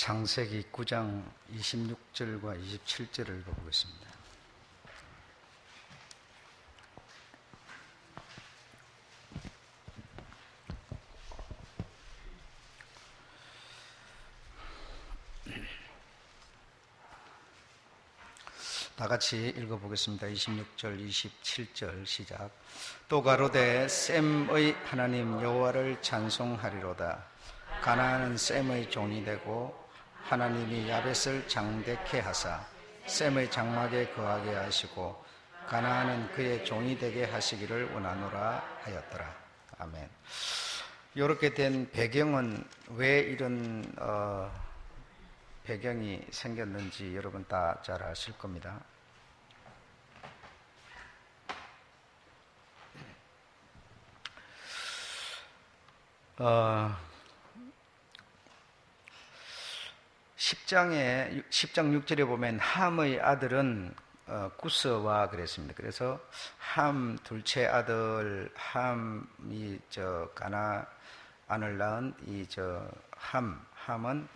창세기 9장 26절과 27절을 읽어보겠습니다. 다 같이 읽어보겠습니다. 26절, 27절 시작. 또 가로되 셈의 하나님 여호와를 찬송하리로다. 가나안은 셈의 종이 되고 하나님이 야벳을 장대케 하사 셈의 장막에 거하게 하시고 가나안은 그의 종이 되게 하시기를 원하노라 하였더라. 아멘. 이렇게 된 배경은 왜 이런 배경이 생겼는지 여러분 다 잘 아실 겁니다. 어, 10장 6절에 보면 함의 아들은 구스와 그랬습니다. 그래서 함 둘째 아들 함이 가나안을 낳은 함은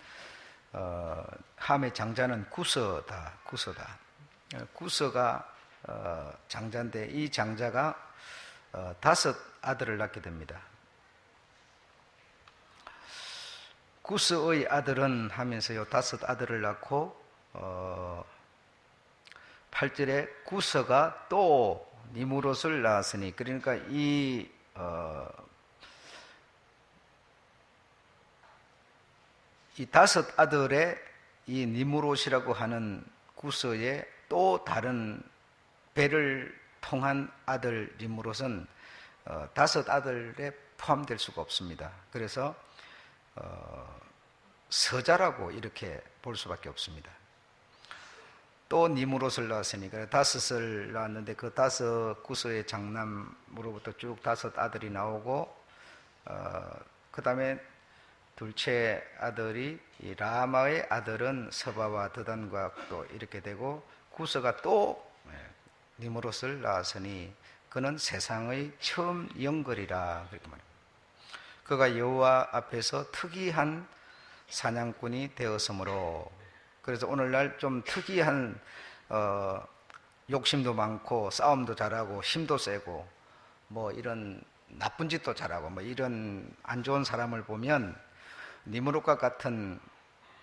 함의 장자는 구스다. 구스가 장자인데 이 장자가 5 아들을 낳게 됩니다. 구스의 아들은 하면서요 5 아들을 낳고 8절에 구스가 또 니무롯을 낳았으니, 그러니까 이 5 아들의 이 니무롯이라고 하는 구스의 또 다른 배를 통한 아들 니무롯은 5 아들에 포함될 수가 없습니다. 그래서 서자라고 이렇게 볼 수밖에 없습니다. 또 니무롯을 낳았으니까 5을 낳았는데 그 5 구스의 장남으로부터 쭉 5 아들이 나오고 그 다음에 둘째 아들이 이 라마의 아들은 서바와 드단과 또 이렇게 되고 구스가 또 니무롯을 낳았으니 그는 세상의 처음 영걸이라 그렇게 말합니다. 그가 여호와 앞에서 특이한 사냥꾼이 되었으므로, 그래서 오늘날 좀 특이한 욕심도 많고 싸움도 잘하고 힘도 세고 뭐 이런 나쁜 짓도 잘하고 뭐 이런 안 좋은 사람을 보면 니무롯과 같은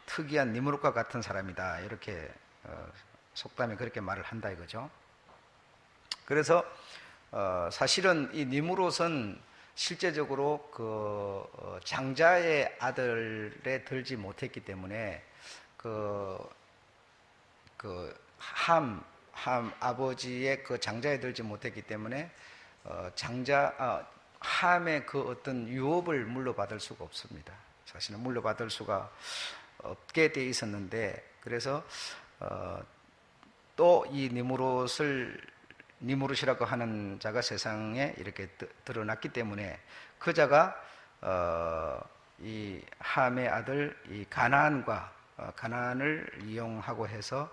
특이한 니무롯과 같은 사람이다, 이렇게 속담에 그렇게 말을 한다 이거죠. 그래서 사실은 이 니무롯은 실제적으로 그 장자의 아들에 들지 못했기 때문에 함 아버지의 그 장자에 들지 못했기 때문에 함의 그 어떤 유업을 물려받을 수가 없습니다. 사실은 물려받을 수가 없게 돼 있었는데, 그래서 또 이 니무롯이라고 하는 자가 세상에 이렇게 드러났기 때문에 그 자가 이 함의 아들 이 가나안을 이용하고 해서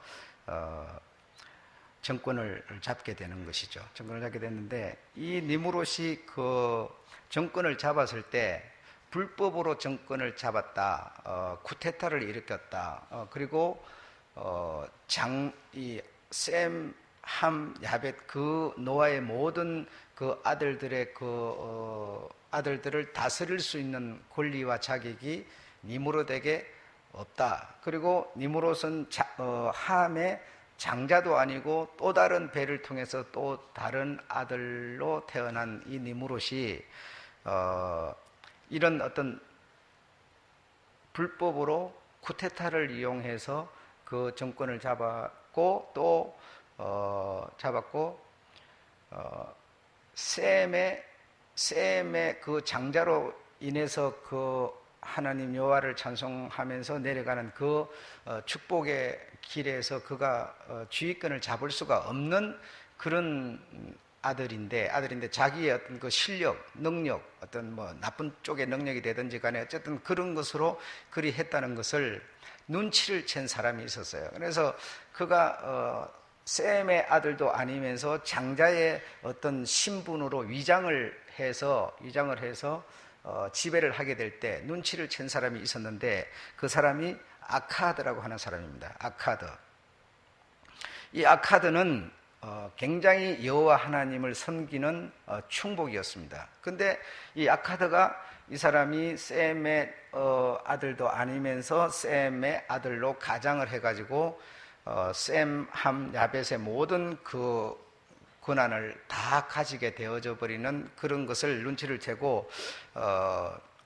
정권을 잡게 되는 것이죠. 정권을 잡게 됐는데 이 니무롯이 그 정권을 잡았을 때 불법으로 정권을 잡았다, 쿠데타를 일으켰다, 그리고 셈, 함, 야벳 그 노아의 모든 그 아들들의 아들들을 다스릴 수 있는 권리와 자격이 니무롯에게 없다. 그리고 니무롯은 함의 장자도 아니고 또 다른 배를 통해서 또 다른 아들로 태어난 이 니무롯이 이런 어떤 불법으로 쿠데타를 이용해서 그 정권을 잡았고 또 셈의 그 장자로 인해서 그 하나님 여호와를 찬송하면서 내려가는 그 축복의 길에서 그가 주의권을 잡을 수가 없는 그런 아들인데 자기의 어떤 그 실력, 능력, 어떤 뭐 나쁜 쪽의 능력이 되든지 간에 어쨌든 그런 것으로 그리 했다는 것을 눈치를 챈 사람이 있었어요. 그래서 그가 셈의 아들도 아니면서 장자의 어떤 신분으로 위장을 해서 지배를 하게 될 때 눈치를 챈 사람이 있었는데 그 사람이 아카드라고 하는 사람입니다. 아카드. 이 아카드는 굉장히 여호와 하나님을 섬기는 충복이었습니다. 근데 이 아카드가 이 사람이 셈의 아들도 아니면서 셈의 아들로 가장을 해가지고 셈, 함, 야벳의 모든 그 권한을 다 가지게 되어져 버리는 그런 것을 눈치를 채고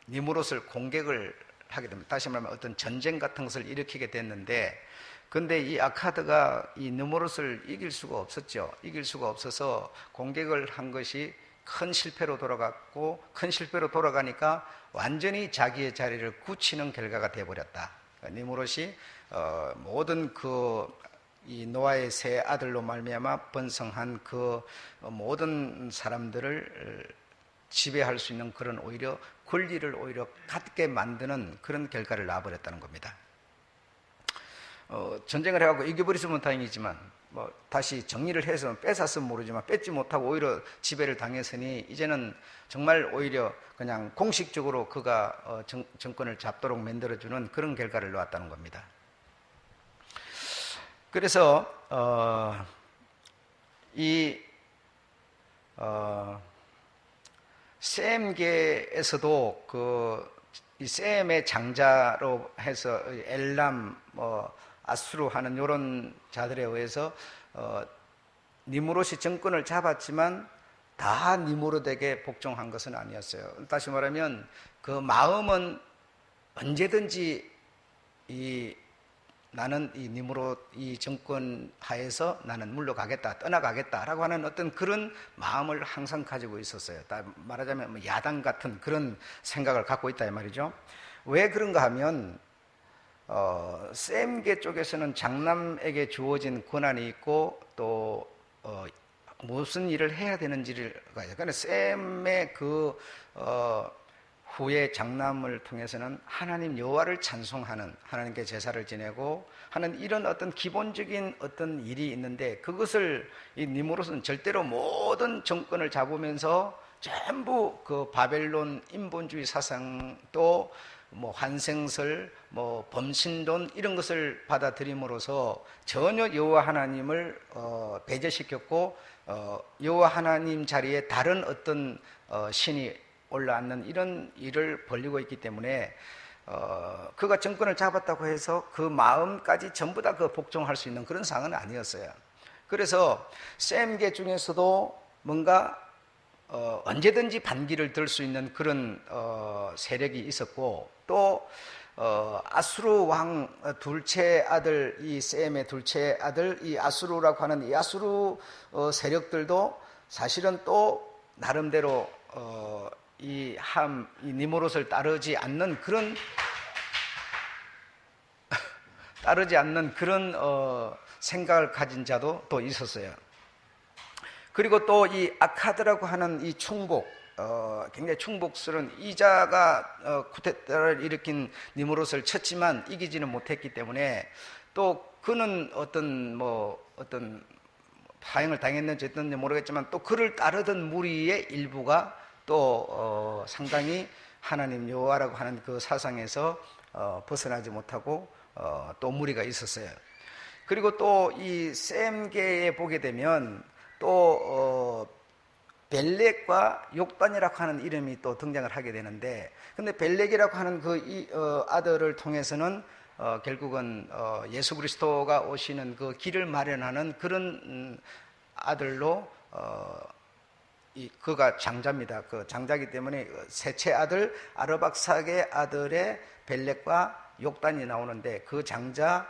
니무롯을 공격을 하게 됩니다. 다시 말하면 어떤 전쟁 같은 것을 일으키게 됐는데, 근데 이 아카드가 이 느무롯을 이길 수가 없었죠. 이길 수가 없어서 공격을 한 것이 큰 실패로 돌아갔고, 큰 실패로 돌아가니까 완전히 자기의 자리를 굳히는 결과가 되어버렸다. 니무롯이 모든 이 노아의 세 아들로 말미암아 번성한 그 모든 사람들을 지배할 수 있는 그런 오히려 권리를 오히려 갖게 만드는 그런 결과를 낳아버렸다는 겁니다. 전쟁을 해갖고 이겨버렸으면 다행이지만 다시 정리를 해서 뺏었으면 모르지만 뺏지 못하고 오히려 지배를 당했으니 이제는 정말 오히려 그냥 공식적으로 그가 정권을 잡도록 만들어주는 그런 결과를 놓았다는 겁니다. 그래서 셈계에서도 이 셈의 장자로 해서 엘람, 아수르 하는 이런 자들에 의해서 니무롯이 정권을 잡았지만 다 니무롯에게 복종한 것은 아니었어요. 다시 말하면 그 마음은 언제든지 나는 이 니무롯 이 정권 하에서 나는 물러가겠다, 떠나가겠다라고 하는 어떤 그런 마음을 항상 가지고 있었어요. 말하자면 야당 같은 그런 생각을 갖고 있다 이 말이죠. 왜 그런가 하면 셈계 쪽에서는 장남에게 주어진 권한이 있고 또 무슨 일을 해야 되는지를 가요. 그러니까 셈의 후에 장남을 통해서는 하나님 여호와를 찬송하는, 하나님께 제사를 지내고 하는 이런 어떤 기본적인 어떤 일이 있는데, 그것을 이 니무롯은 절대로 모든 정권을 잡으면서 전부 그 바벨론 인본주의 사상 또 환생설, 범신론 이런 것을 받아들임으로써 전혀 여호와 하나님을 배제시켰고 여호와 하나님 자리에 다른 어떤 신이 올라앉는 이런 일을 벌이고 있기 때문에 그가 정권을 잡았다고 해서 그 마음까지 전부 다 복종할 수 있는 그런 상황은 아니었어요. 그래서 셈계 중에서도 뭔가 언제든지 반기를 들 수 있는 그런 세력이 있었고, 또 아수르 왕 둘째 아들, 이 셈의 둘째 아들 이 아수르라고 하는 이 아수르 세력들도 사실은 또 나름대로 이 니무롯을 따르지 않는 그런 생각을 가진 자도 또 있었어요. 그리고 또 이 아카드라고 하는 이 충복, 굉장히 충복스러운 이자가 쿠데타를 일으킨 니무롯을 쳤지만 이기지는 못했기 때문에 또 그는 어떤 사형을 당했는지 어떤지 모르겠지만 또 그를 따르던 무리의 일부가 또 상당히 하나님 여호와라고 하는 그 사상에서 벗어나지 못하고 또 무리가 있었어요. 그리고 또 이 셈계에 보게 되면 또 벨렉과 욕단이라고 하는 이름이 또 등장을 하게 되는데, 근데 벨렉이라고 하는 아들을 통해서는 결국은 예수 그리스도가 오시는 그 길을 마련하는 그런 아들로 그가 장자입니다. 그 장자이기 때문에 셋째 아들 아르박삭의 아들의 벨렉과 욕단이 나오는데, 그 장자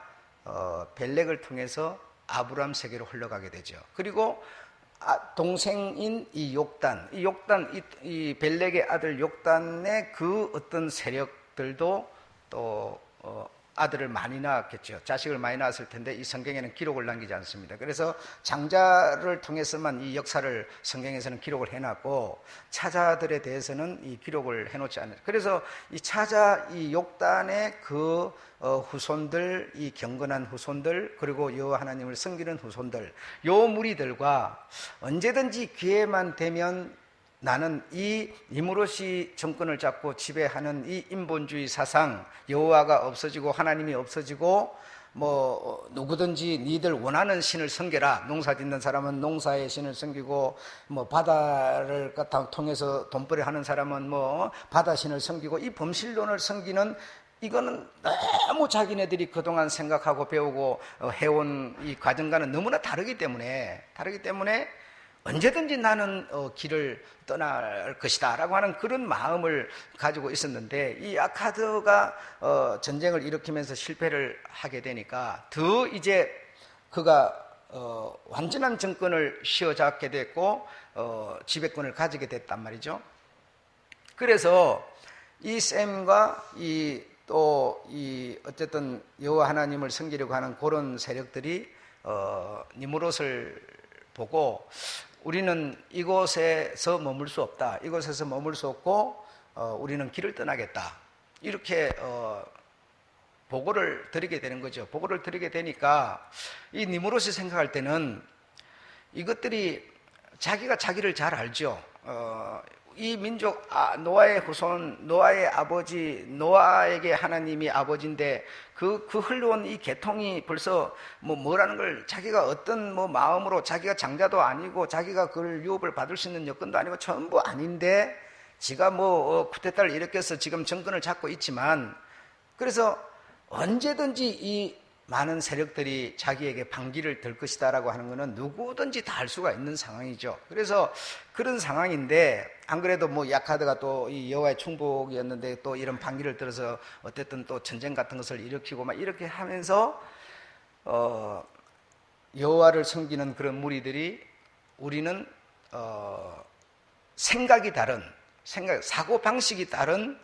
벨렉을 통해서 아브람 세계로 흘러가게 되죠. 그리고 동생인 이 욕단, 이 벨렉의 아들 욕단의 그 어떤 세력들도 또 아들을 많이 낳았겠죠. 자식을 많이 낳았을 텐데 이 성경에는 기록을 남기지 않습니다. 그래서 장자를 통해서만 이 역사를 성경에서는 기록을 해놨고 차자들에 대해서는 이 기록을 해놓지 않아요. 그래서 이 차자, 이 욕단의 그 후손들, 이 경건한 후손들, 그리고 여호와 하나님을 섬기는 후손들, 요 무리들과 언제든지 기회만 되면 나는 이 니므롯이 정권을 잡고 지배하는 이 인본주의 사상, 여호와가 없어지고 하나님이 없어지고 뭐 누구든지 니들 원하는 신을 섬겨라. 농사 짓는 사람은 농사의 신을 섬기고 뭐 바다를 통해서 돈벌이 하는 사람은 뭐 바다신을 섬기고, 이 범실론을 섬기는, 이거는 너무 자기네들이 그동안 생각하고 배우고 해온 이 과정과는 너무나 다르기 때문에 언제든지 나는 길을 떠날 것이다 라고 하는 그런 마음을 가지고 있었는데, 이 아카드가 전쟁을 일으키면서 실패를 하게 되니까 더 이제 그가 완전한 정권을 휘어잡게 됐고 지배권을 가지게 됐단 말이죠. 그래서 이 셈과 어쨌든 여호와 하나님을 섬기려고 하는 그런 세력들이 니므롯을 보고, 우리는 이곳에서 머물 수 없다. 이곳에서 머물 수 없고 우리는 길을 떠나겠다. 이렇게 보고를 드리게 되는 거죠. 보고를 드리게 되니까 이 니므롯이 생각할 때는 이것들이 자기가 자기를 잘 알죠. 이 민족, 노아의 후손, 노아의 아버지, 노아에게 하나님이 아버지인데 그 흘러온 이 계통이 벌써 뭐라는 걸 자기가 어떤 마음으로, 자기가 장자도 아니고 자기가 그걸 유업을 받을 수 있는 여건도 아니고 전부 아닌데 지가 쿠데타를 일으켜서 지금 정권을 잡고 있지만, 그래서 언제든지 이 많은 세력들이 자기에게 반기를 들 것이다라고 하는 것은 누구든지 다 알 수가 있는 상황이죠. 그래서 그런 상황인데, 안 그래도 야카드가 또 이 여호와의 충복이었는데 또 이런 반기를 들어서 어쨌든 또 전쟁 같은 것을 일으키고 막 이렇게 하면서 여호와를 섬기는 그런 무리들이, 우리는 생각이 다른, 사고 방식이 다른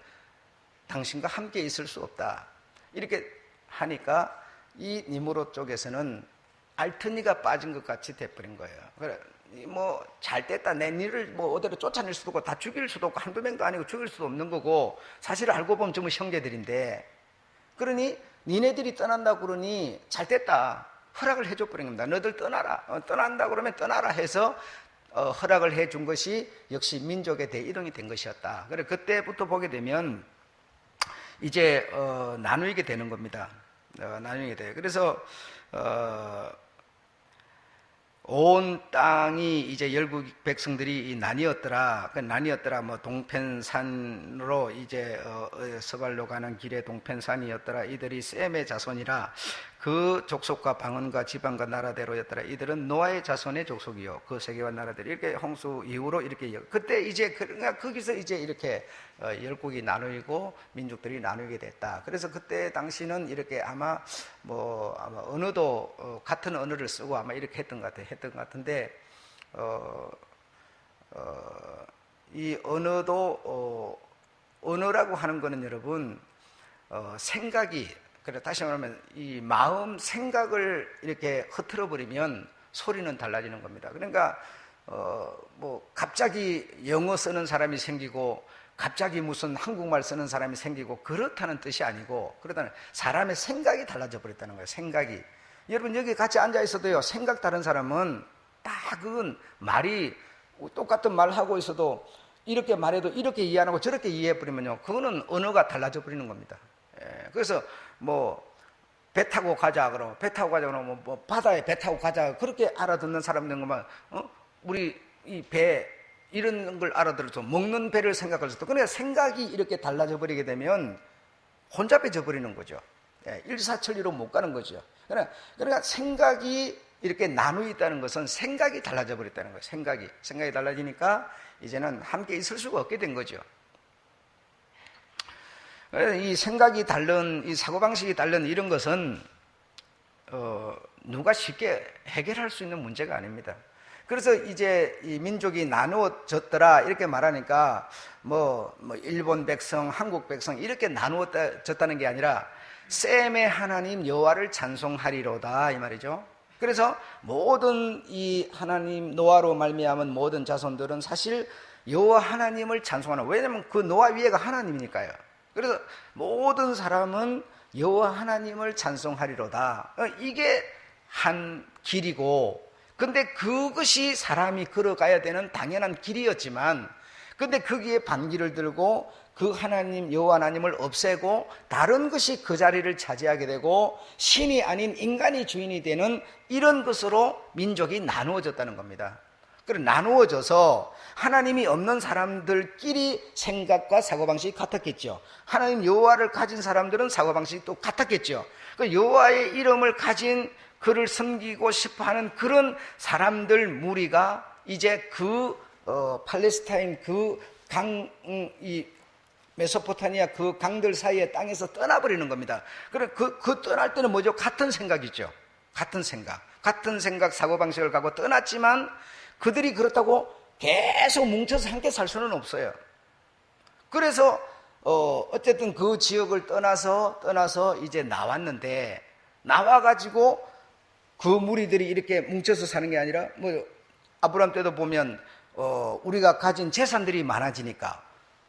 당신과 함께 있을 수 없다. 이렇게 하니까 이 니므롯 쪽에서는 알트니가 빠진 것 같이 돼버린 거예요. 그래, 잘 됐다. 내 니를 어디로 쫓아낼 수도 없고 다 죽일 수도 없고 한두 명도 아니고 죽일 수도 없는 거고, 사실 알고 보면 전부 형제들인데, 그러니 니네들이 떠난다고 그러니 잘 됐다. 허락을 해줘 버린 겁니다. 너들 떠나라. 떠난다 그러면 떠나라 해서 허락을 해준 것이 역시 민족의 대이동이 된 것이었다. 그래, 그때부터 보게 되면 이제 나누게 되는 겁니다. 나누게 돼요. 그래서 온 땅이 이제 열국 백성들이 나뉘었더라. 동편산으로 이제 서발로 가는 길에 동편산이었더라. 이들이 셈의 자손이라. 그 족속과 방언과 지방과 나라대로였더라. 이들은 노아의 자손의 족속이요, 그 세계와 나라대로. 이렇게 홍수 이후로 이렇게, 그때 이제 거기서 이제 이렇게 열국이 나누고 민족들이 나누게 됐다. 그래서 그때 당시는 이렇게 아마 언어도 같은 언어를 쓰고 아마 이렇게 했던 것 같은데, 이 언어라고 하는 거는 여러분, 생각이, 그래, 다시 말하면 이 마음, 생각을 이렇게 흐트러 버리면 소리는 달라지는 겁니다. 그러니까 갑자기 영어 쓰는 사람이 생기고 갑자기 무슨 한국말 쓰는 사람이 생기고 그렇다는 뜻이 아니고, 그렇다는 사람의 생각이 달라져 버렸다는 거예요. 생각이. 여러분 여기 같이 앉아 있어도요, 생각 다른 사람은 다 그건 말이 똑같은 말 하고 있어도 이렇게 말해도 이렇게 이해 안 하고 저렇게 이해해 버리면요, 그거는 언어가 달라져 버리는 겁니다. 그래서 배 타고 가자 그러면 바다에 배 타고 가자, 그렇게 알아듣는 사람들은 우리 이 배 이런 걸 알아들어서 먹는 배를 생각할 수도, 그러니까 생각이 이렇게 달라져 버리게 되면 혼잡해져 버리는 거죠. 일사천리로 못 가는 거죠. 그러니까 생각이 이렇게 나누어 있다는 것은 생각이 달라져 버렸다는 거예요. 생각이 달라지니까 이제는 함께 있을 수가 없게 된 거죠. 이 생각이 다른, 이 사고방식이 다른 이런 것은 누가 쉽게 해결할 수 있는 문제가 아닙니다. 그래서 이제 이 민족이 나누어졌더라 이렇게 말하니까 일본 백성, 한국 백성 이렇게 나누어졌다는 게 아니라 셈의 하나님 여호와를 찬송하리로다 이 말이죠. 그래서 모든 이 하나님 노아로 말미암은 모든 자손들은 사실 여호와 하나님을 찬송하는, 왜냐하면 그 노아 위에가 하나님이니까요. 그래서 모든 사람은 여호와 하나님을 찬송하리로다. 이게 한 길이고, 근데 그것이 사람이 걸어가야 되는 당연한 길이었지만 근데 거기에 반기를 들고 그 하나님 여호와 하나님을 없애고 다른 것이 그 자리를 차지하게 되고 신이 아닌 인간이 주인이 되는 이런 것으로 민족이 나누어졌다는 겁니다. 그리고 나누어져서 하나님이 없는 사람들끼리 생각과 사고방식이 같았겠죠. 하나님 여호와를 가진 사람들은 사고방식이 또 같았겠죠. 그 여호와의 이름을 가진 그를 섬기고 싶어하는 그런 사람들 무리가 이제 팔레스타인 이 메소포타미아 그 강들 사이의 땅에서 떠나버리는 겁니다. 그래 그 떠날 때는 뭐죠? 같은 생각이죠. 같은 생각, 사고방식을 갖고 떠났지만 그들이 그렇다고 계속 뭉쳐서 함께 살 수는 없어요. 그래서 어쨌든 그 지역을 떠나서 이제 나왔는데 나와가지고 그 무리들이 이렇게 뭉쳐서 사는 게 아니라 뭐 아브라함 때도 보면 우리가 가진 재산들이 많아지니까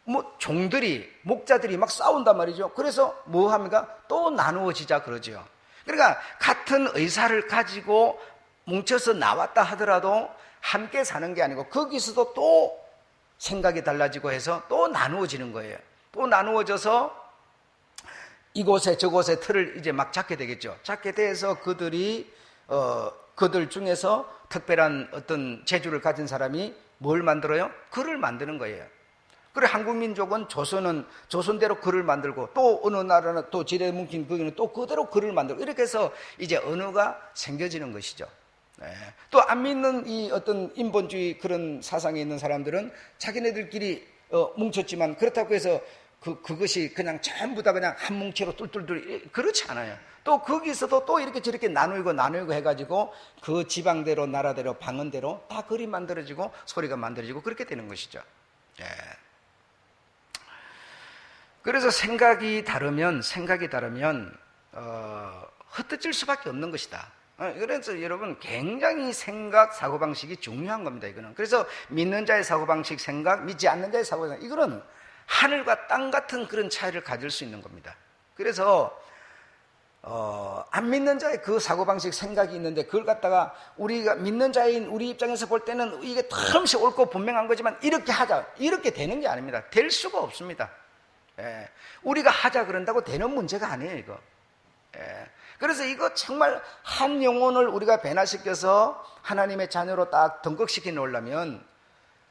뭐 종들이 목자들이 막 싸운단 말이죠. 그래서 뭐 합니까? 또 나누어지자 그러죠. 그러니까 같은 의사를 가지고 뭉쳐서 나왔다 하더라도 함께 사는 게 아니고 거기서도 또 생각이 달라지고 해서 또 나누어지는 거예요. 또 나누어져서 이곳에 저곳에 틀을 이제 막 잡게 되겠죠. 잡게 돼서 그들 중에서 특별한 어떤 재주를 가진 사람이 뭘 만들어요? 글을 만드는 거예요. 그래 한국 민족은 조선대로 글을 만들고 또 어느 나라는 또 지대 뭉친 거기는 또 그대로 글을 만들고 이렇게 해서 이제 언어가 생겨지는 것이죠. 또 안 믿는 이 어떤 인본주의 그런 사상에 있는 사람들은 자기네들끼리 뭉쳤지만 그렇다고 해서 그것이 그냥 전부 다 그냥 한 뭉치로 뚫뚫뚫 그렇지 않아요. 또 거기서도 또 이렇게 저렇게 나누고 해가지고 그 지방대로 나라대로 방언대로 다 글이 만들어지고 소리가 만들어지고 그렇게 되는 것이죠. 그래서 생각이 다르면 흩어질 수밖에 없는 것이다. 그래서 여러분 굉장히 생각, 사고방식이 중요한 겁니다. 이거는. 그래서 믿는 자의 사고방식, 생각, 믿지 않는 자의 사고방식, 이거는 하늘과 땅 같은 그런 차이를 가질 수 있는 겁니다. 그래서 안 믿는 자의 그 사고방식, 생각이 있는데 그걸 갖다가 우리가 믿는 자인 우리 입장에서 볼 때는 이게 틈없이 옳고 분명한 거지만 이렇게 하자, 이렇게 되는 게 아닙니다. 될 수가 없습니다. 우리가 하자 그런다고 되는 문제가 아니에요, 이거. 그래서 이거 정말 한 영혼을 우리가 변화시켜서 하나님의 자녀로 딱 등극시켜 놓으려면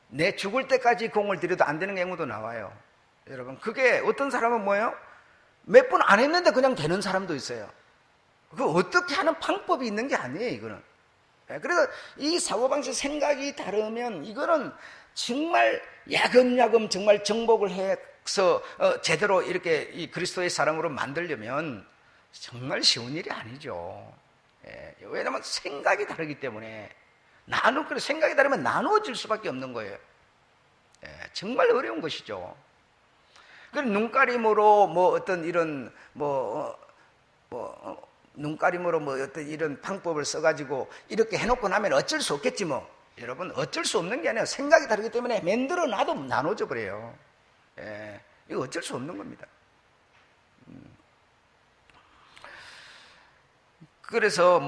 내 죽을 때까지 공을 들여도 안 되는 경우도 나와요. 여러분, 그게 어떤 사람은 뭐예요? 몇 번 안 했는데 그냥 되는 사람도 있어요. 그 어떻게 하는 방법이 있는 게 아니에요, 이거는. 그래서 이 사고방식 생각이 다르면 이거는 정말 야금야금 정말 정복을 해서 제대로 이렇게 이 그리스도의 사랑으로 만들려면 정말 쉬운 일이 아니죠. 왜냐하면 생각이 다르기 때문에 생각이 다르면 나누어질 수밖에 없는 거예요. 정말 어려운 것이죠. 눈가림으로 어떤 이런 눈가림으로 어떤 이런 방법을 써가지고 이렇게 해놓고 나면 어쩔 수 없겠지 뭐. 여러분 어쩔 수 없는 게 아니라 생각이 다르기 때문에 만들어 놔도 나눠져 버려요. 이거 어쩔 수 없는 겁니다. 그래서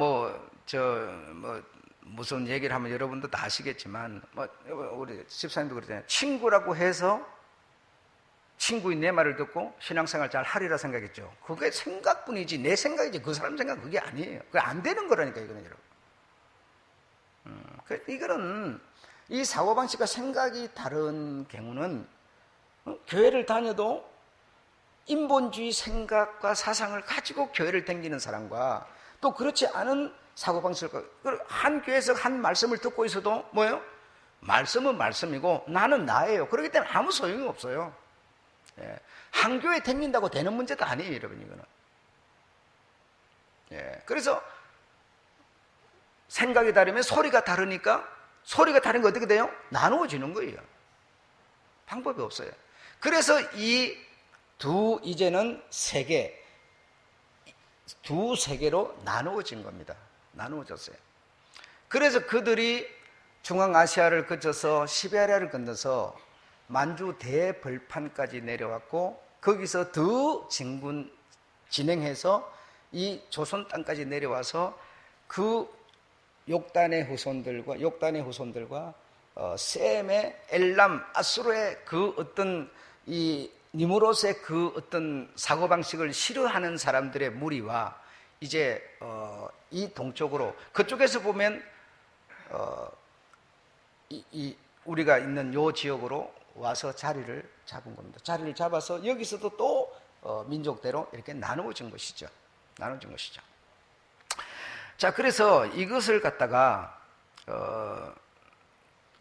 무슨 얘기를 하면 여러분도 다 아시겠지만 우리 집사님도 그러잖아요. 친구라고 해서 친구인 내 말을 듣고 신앙생활 잘 하리라 생각했죠. 그게 생각뿐이지 내 생각이지 그 사람 생각 그게 아니에요. 그게 안 되는 거라니까 이거는 여러분. 이거는 이 사고방식과 생각이 다른 경우는 교회를 다녀도 인본주의 생각과 사상을 가지고 교회를 다니는 사람과 또 그렇지 않은 사고방식을 한 교회에서 한 말씀을 듣고 있어도 뭐예요? 말씀은 말씀이고 나는 나예요. 그렇기 때문에 아무 소용이 없어요. 한 교회 다닌다고 되는 문제도 아니에요, 여러분 이거는. 그래서 생각이 다르면 소리가 다르니까 소리가 다른 게 어떻게 돼요? 나누어지는 거예요. 방법이 없어요. 그래서 이제는 두 세계로 나누어진 겁니다. 나누어졌어요. 그래서 그들이 중앙아시아를 거쳐서 시베리아를 건너서 만주 대벌판까지 내려왔고 거기서 더 진행해서 이 조선 땅까지 내려와서 그 욕단의 후손들과 셈의 엘람, 아수르의 그 어떤 이 니무롯의 그 어떤 사고방식을 싫어하는 사람들의 무리와 이제 이 동쪽으로 그쪽에서 보면 우리가 있는 요 지역으로 와서 자리를 잡은 겁니다. 자리를 잡아서 여기서도 또 민족대로 이렇게 나누어진 것이죠. 나눠진 것이죠. 자, 그래서 이것을 갖다가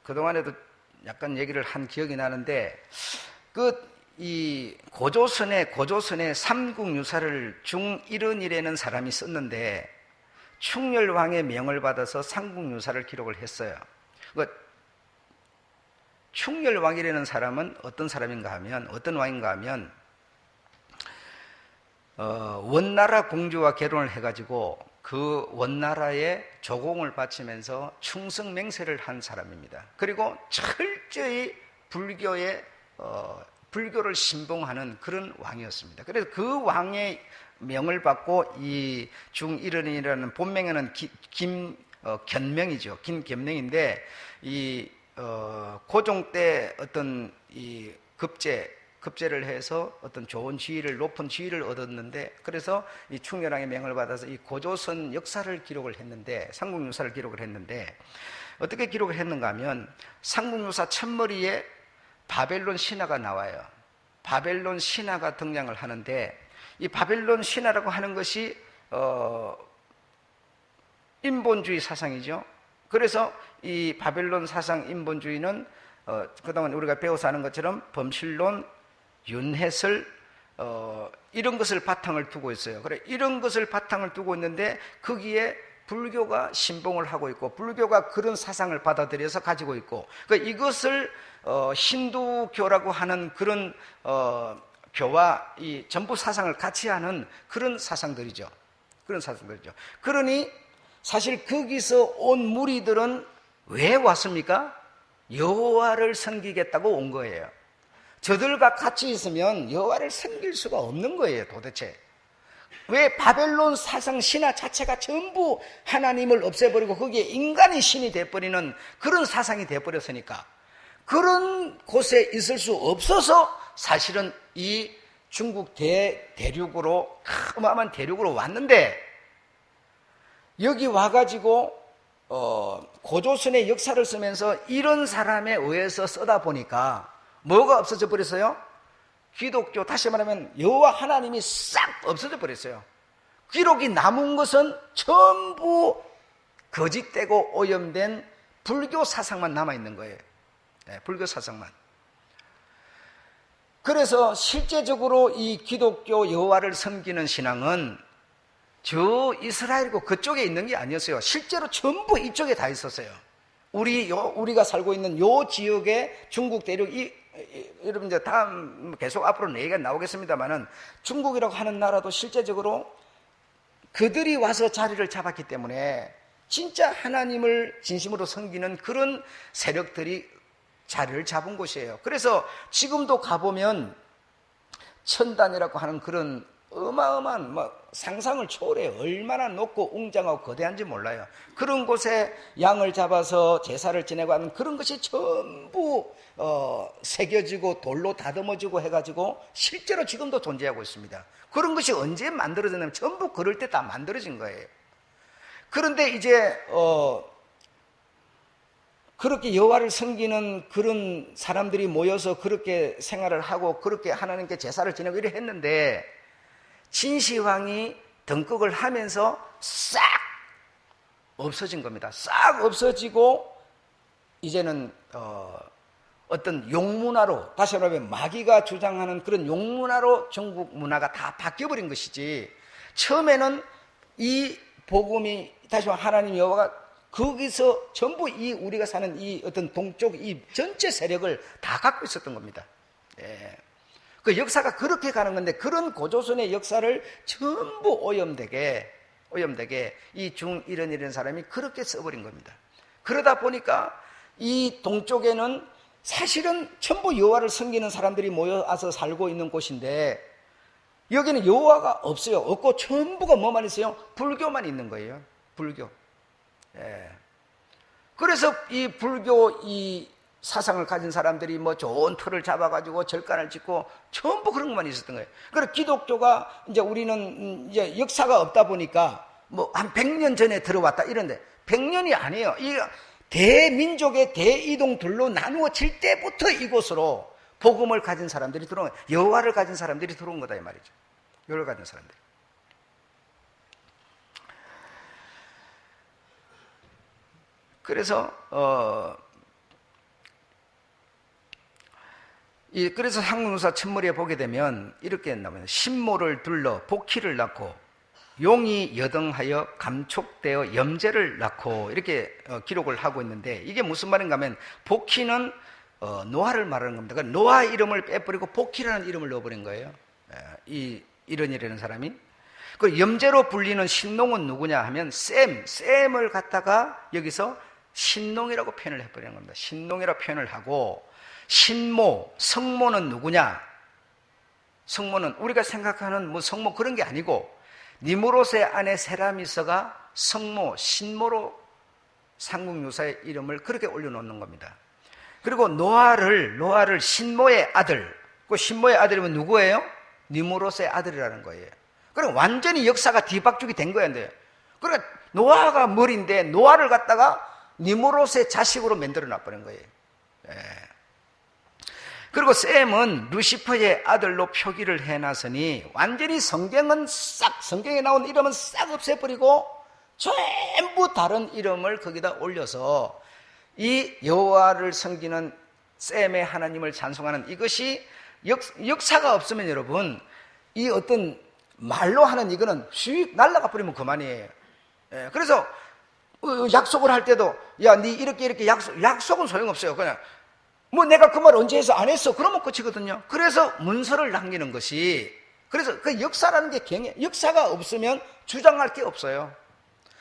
그동안에도 약간 얘기를 한 기억이 나는데 이 고조선의 삼국유사를 중일은이라는 사람이 썼는데 충렬왕의 명을 받아서 삼국유사를 기록을 했어요. 충렬왕이라는 사람은 어떤 사람인가 하면, 어떤 왕인가 하면 원나라 공주와 결혼을 해가지고 그 원나라에 조공을 바치면서 충성맹세를 한 사람입니다. 그리고 철저히 불교를 신봉하는 그런 왕이었습니다. 그래서 그 왕의 명을 받고 이 중일은이라는 본명에는 견명이죠. 김견명인데 이 고종 때 어떤 이 급제를 해서 어떤 좋은 지위를, 높은 지위를 얻었는데, 그래서 이 충렬왕의 명을 받아서 이 고조선 역사를 기록을 했는데, 삼국유사를 기록을 했는데, 어떻게 기록을 했는가 하면 삼국유사 첫머리에 바벨론 신화가 나와요. 바벨론 신화가 등장을 하는데, 이 바벨론 신화라고 하는 것이 인본주의 사상이죠. 그래서 이 바벨론 사상 인본주의는 그동안 우리가 배워서 아는 것처럼 범실론, 윤회설 이런 것을 바탕을 두고 있어요. 그래, 이런 것을 바탕을 두고 있는데 거기에 불교가 신봉을 하고 있고 불교가 그런 사상을 받아들여서 가지고 있고, 그러니까 이것을 힌두교라고 하는 그런 교와 이 전부 사상을 같이 하는 그런 사상들이죠. 그런 사상들이죠. 그러니 사실 거기서 온 무리들은 왜 왔습니까? 여호와를 섬기겠다고 온 거예요. 저들과 같이 있으면 여호와를 섬길 수가 없는 거예요, 도대체. 왜? 바벨론 사상 신화 자체가 전부 하나님을 없애버리고 거기에 인간이 신이 돼버리는 그런 사상이 돼버렸으니까 그런 곳에 있을 수 없어서 사실은 이 중국 대륙으로, 어마어마한 대륙으로 왔는데, 여기 와가지고 고조선의 역사를 쓰면서 이런 사람에 의해서 쓰다 보니까 뭐가 없어져 버렸어요? 기독교, 다시 말하면 여호와 하나님이 싹 없어져 버렸어요. 기록이 남은 것은 전부 거짓되고 오염된 불교 사상만 남아있는 거예요. 네, 불교 사상만. 그래서 실제적으로 이 기독교 여호와를 섬기는 신앙은 저 이스라엘이고 그쪽에 있는 게 아니었어요. 실제로 전부 이쪽에 다 있었어요. 우리가 살고 있는 요 지역의 중국 대륙, 여러분 이제 다음 계속 앞으로는 얘기가 나오겠습니다만은 중국이라고 하는 나라도 실제적으로 그들이 와서 자리를 잡았기 때문에 진짜 하나님을 진심으로 섬기는 그런 세력들이 자리를 잡은 곳이에요. 그래서 지금도 가보면 천단이라고 하는 그런 어마어마한 상상을 초월해 얼마나 높고 웅장하고 거대한지 몰라요. 그런 곳에 양을 잡아서 제사를 지내고 하는 그런 것이 전부 새겨지고 돌로 다듬어지고 해가지고 실제로 지금도 존재하고 있습니다. 그런 것이 언제 만들어졌냐면 전부 그럴 때 다 만들어진 거예요. 그런데 이제 그렇게 여호와를 섬기는 그런 사람들이 모여서 그렇게 생활을 하고 그렇게 하나님께 제사를 지내고 이래 했는데 진시황이 등극을 하면서 싹 없어진 겁니다. 싹 없어지고 이제는 어떤 용문화로, 다시 말하면 마귀가 주장하는 그런 용문화로 중국 문화가 다 바뀌어버린 것이지, 처음에는 이 복음이, 다시 말하면 하나님 여호와가 거기서 전부 이 우리가 사는 이 어떤 동쪽 이 전체 세력을 다 갖고 있었던 겁니다. 예. 그 역사가 그렇게 가는 건데, 그런 고조선의 역사를 전부 오염되게 이 중일은이라는 사람이 그렇게 써버린 겁니다. 그러다 보니까 이 동쪽에는 사실은 전부 여호와를 섬기는 사람들이 모여서 살고 있는 곳인데, 여기는 여호와가 없어요. 없고 전부가 뭐만 있어요? 불교만 있는 거예요. 불교. 예. 그래서 이 불교 이 사상을 가진 사람들이 뭐 좋은 틀을 잡아가지고 절간을 짓고 전부 그런 것만 있었던 거예요. 그리고 기독교가 이제 우리는 이제 역사가 없다 보니까 뭐 한 100년 전에 들어왔다 이런데 100년이 아니에요. 이 대민족의 대이동들로 나누어질 때부터 이곳으로 복음을 가진 사람들이 들어온 거예요. 여호와를 가진 사람들이 들어온 거다 이 말이죠. 여호와를 가진 사람들. 그래서 그래서 상문우사 첫머리에 보게 되면 이렇게 나옵니다. 신모를 둘러 복희를 낳고 용이 여등하여 감촉되어 염제를 낳고 이렇게 기록을 하고 있는데 이게 무슨 말인가 하면 복희는 노아를 말하는 겁니다. 그러니까 노아 이름을 빼버리고 복희라는 이름을 넣어버린 거예요. 이런이라는 사람이. 그 염제로 불리는 신농은 누구냐 하면 셈을 갖다가 여기서 신농이라고 표현을 해버리는 겁니다. 신농이라고 표현을 하고 신모, 성모는 누구냐? 성모는 우리가 생각하는 뭐 성모 그런 게 아니고 니무롯의 아내 세라미스가 성모, 신모로 삼국유사의 이름을 그렇게 올려놓는 겁니다. 그리고 노아를 신모의 아들, 그 신모의 아들이면 누구예요? 니무롯의 아들이라는 거예요. 그럼 완전히 역사가 뒤바뀌게 된 거예요. 그러니까 노아가 머리인데 노아를 갖다가 니무롯의 자식으로 만들어 놔버린 거예요. 예. 그리고 셈은 루시퍼의 아들로 표기를 해놨으니 완전히 성경에 나온 이름은 싹 없애버리고 전부 다른 이름을 거기다 올려서 이 여호와를 섬기는 셈의 하나님을 찬송하는 이것이 역사가 없으면 여러분 이 어떤 말로 하는 이거는 휙 날아가 버리면 그만이에요. 예. 그래서 약속을 할 때도 야, 네 이렇게 약속은 소용없어요. 그냥 뭐 내가 그 말 언제 해서 안 했어 그러면 끝이거든요. 그래서 문서를 남기는 것이 그래서 그 역사라는 게 역사가 없으면 주장할 게 없어요.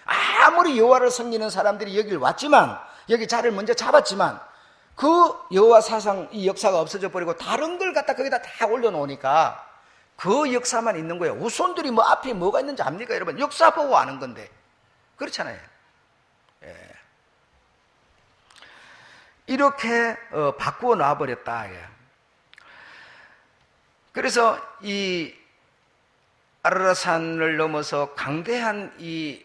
아무리 여호와를 섬기는 사람들이 여길 왔지만 여기 자리를 먼저 잡았지만 그 여호와 사상 이 역사가 없어져 버리고 다른 걸 갖다 거기다 다 올려놓으니까 그 역사만 있는 거예요. 우손들이 뭐 앞에 뭐가 있는지 압니까 여러분? 역사 보고 아는 건데 그렇잖아요. 예. 이렇게 바꾸어 놔버렸다. 그래서 이 아라라산을 넘어서 강대한 이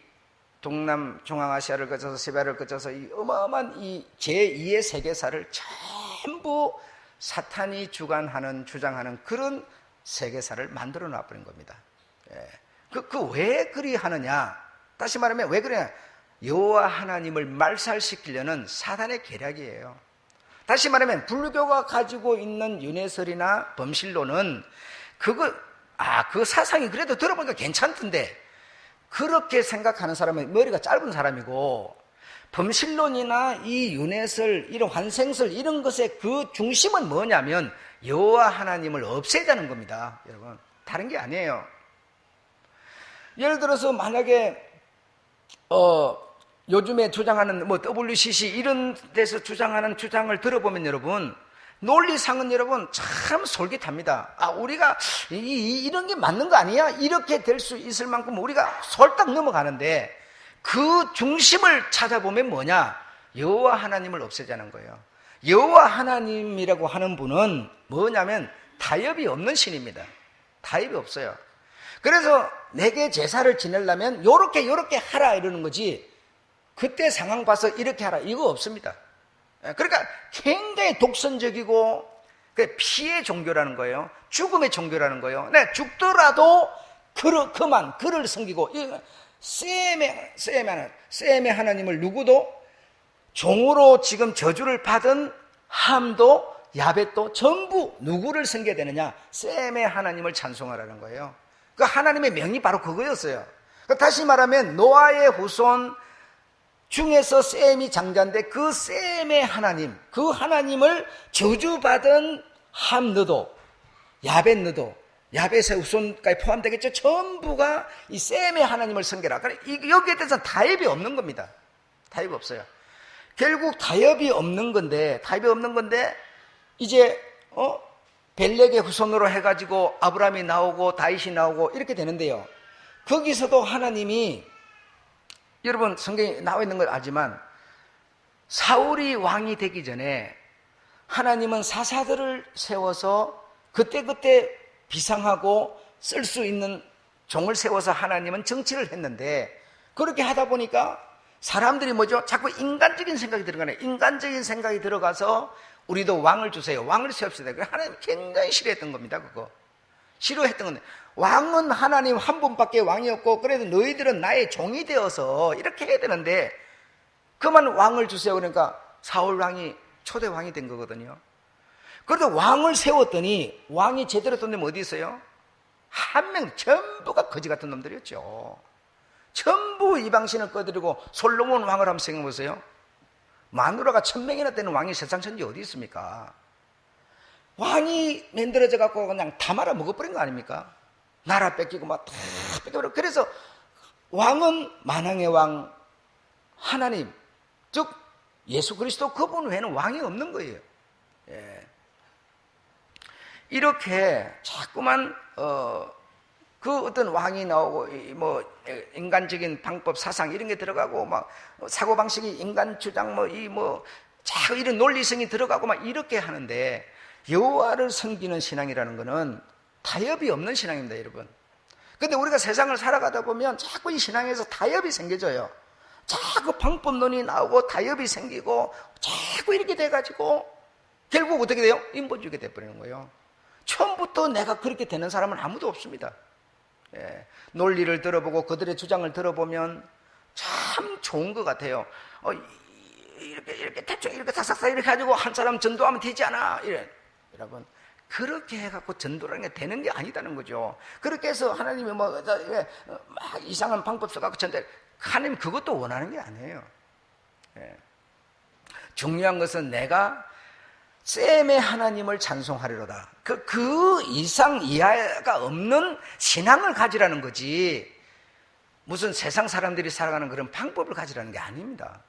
동남 중앙아시아를 거쳐서 시베리아를 거쳐서 이 어마어마한 이 제2의 세계사를 전부 사탄이 주장하는 그런 세계사를 만들어 놔버린 겁니다. 왜 그리 하느냐? 다시 말하면 왜 그러냐? 여호와 하나님을 말살시키려는 사단의 계략이에요. 다시 말하면 불교가 가지고 있는 윤회설이나 범실론은 그 사상이 그래도 들어보니까 괜찮던데 그렇게 생각하는 사람은 머리가 짧은 사람이고 범실론이나 이 윤회설, 이런 환생설 이런 것의 그 중심은 뭐냐면 여호와 하나님을 없애자는 겁니다. 여러분 다른 게 아니에요. 예를 들어서 만약에 요즘에 주장하는 뭐 WCC 이런 데서 주장하는 주장을 들어보면 여러분 논리상은 여러분 참 솔깃합니다. 우리가 이런 게 맞는 거 아니야? 이렇게 될 수 있을 만큼 우리가 솔딱 넘어가는데 그 중심을 찾아보면 뭐냐? 여호와 하나님을 없애자는 거예요. 여호와 하나님이라고 하는 분은 뭐냐면 타협이 없는 신입니다. 타협이 없어요. 그래서 내게 제사를 지내려면 요렇게 하라 이러는 거지 그때 상황 봐서 이렇게 하라 이거 없습니다. 그러니까 굉장히 독선적이고 피해 종교라는 거예요. 죽음의 종교라는 거예요. 죽더라도 그를 섬기고 셈의 하나님을 누구도 종으로 지금 저주를 받은 함도 야벳도 전부 누구를 섬겨야 되느냐? 셈의 하나님을 찬송하라는 거예요. 그 하나님의 명이 바로 그거였어요. 다시 말하면 노아의 후손 중에서 셈이 장자인데 그 셈의 하나님, 그 하나님을 저주받은 함 너도 야벳 너도 야벳의 후손까지 포함되겠죠. 전부가 이 셈의 하나님을 섬겨라. 여기에 대해서는 타협이 없는 겁니다. 타협이 없어요. 결국 타협이 없는 건데 이제 벨렉의 후손으로 해가지고 아브라함이 나오고 다윗이 나오고 이렇게 되는데요. 거기서도 하나님이 여러분 성경에 나와 있는 걸 알지만 사울이 왕이 되기 전에 하나님은 사사들을 세워서 그때그때 비상하고 쓸 수 있는 종을 세워서 하나님은 정치를 했는데, 그렇게 하다 보니까 사람들이 뭐죠? 자꾸 인간적인 생각이 들어가네. 인간적인 생각이 들어가서 우리도 왕을 주세요, 왕을 세웁시다. 하나님 굉장히 싫어했던 겁니다. 그거 싫어했던 건데, 왕은 하나님 한 분밖에 왕이 없고, 그래도 너희들은 나의 종이 되어서 이렇게 해야 되는데 그만 왕을 주세요. 그러니까 사울 왕이 초대 왕이 된 거거든요. 그래도 왕을 세웠더니 왕이 제대로 된 놈이 어디 있어요? 한 명, 전부가 거지 같은 놈들이었죠. 전부 이방신을 꺼드리고 솔로몬 왕을 한번 생각해 보세요. 마누라가 1000명이나 되는 왕이 세상 천지 어디 있습니까? 왕이 만들어져 갖고 그냥 다 말아 먹어버린 거 아닙니까? 나라 뺏기고 막 다 뺏겨버리고. 그래서 왕은 만왕의 왕 하나님, 즉 예수 그리스도 그분 외에는 왕이 없는 거예요. 예. 이렇게 자꾸만 그 어떤 왕이 나오고 뭐 인간적인 방법 사상 이런 게 들어가고 막 사고 방식이 인간 주장 자꾸 이런 논리성이 들어가고 막 이렇게 하는데, 여호와를 섬기는 신앙이라는 것은 타협이 없는 신앙입니다, 여러분. 근데 우리가 세상을 살아가다 보면 자꾸 이 신앙에서 타협이 생겨져요. 자꾸 방법론이 나오고 타협이 생기고 자꾸 이렇게 돼가지고 결국 어떻게 돼요? 인본주의가 돼버리는 거예요. 처음부터 내가 그렇게 되는 사람은 아무도 없습니다. 예. 논리를 들어보고 그들의 주장을 들어보면 참 좋은 것 같아요. 이렇게 대충 이렇게 싹싹싹 이렇게 가지고 한 사람 전도하면 되지 않아? 이래. 여러분, 그렇게 해갖고 전도라는 게 되는 게 아니다는 거죠. 그렇게 해서 하나님이 막 이상한 방법 써갖고 전도, 하나님 그것도 원하는 게 아니에요. 예. 중요한 것은 내가 셈의 하나님을 찬송하리로다. 그 이상 이하가 없는 신앙을 가지라는 거지, 무슨 세상 사람들이 살아가는 그런 방법을 가지라는 게 아닙니다.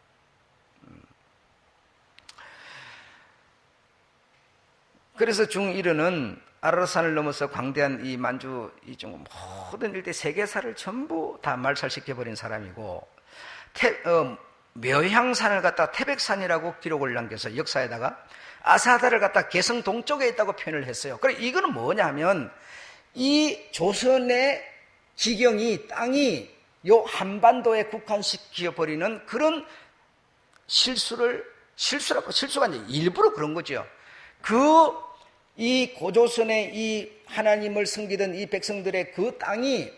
그래서 중1은 아라рат산을 넘어서 광대한 이 만주 이중 모든 일대 세계사를 전부 다 말살시켜버린 사람이고, 묘향산을 갖다 태백산이라고 기록을 남겨서 역사에다가 아사다를 갖다 개성 동쪽에 있다고 표현을 했어요. 그래, 이거는 뭐냐 하면 이 조선의 지경이, 땅이 요 한반도에 국한시켜버리는 그런 실수가 아니라 일부러 그런 거죠. 이 고조선의 이 하나님을 섬기던 이 백성들의 그 땅이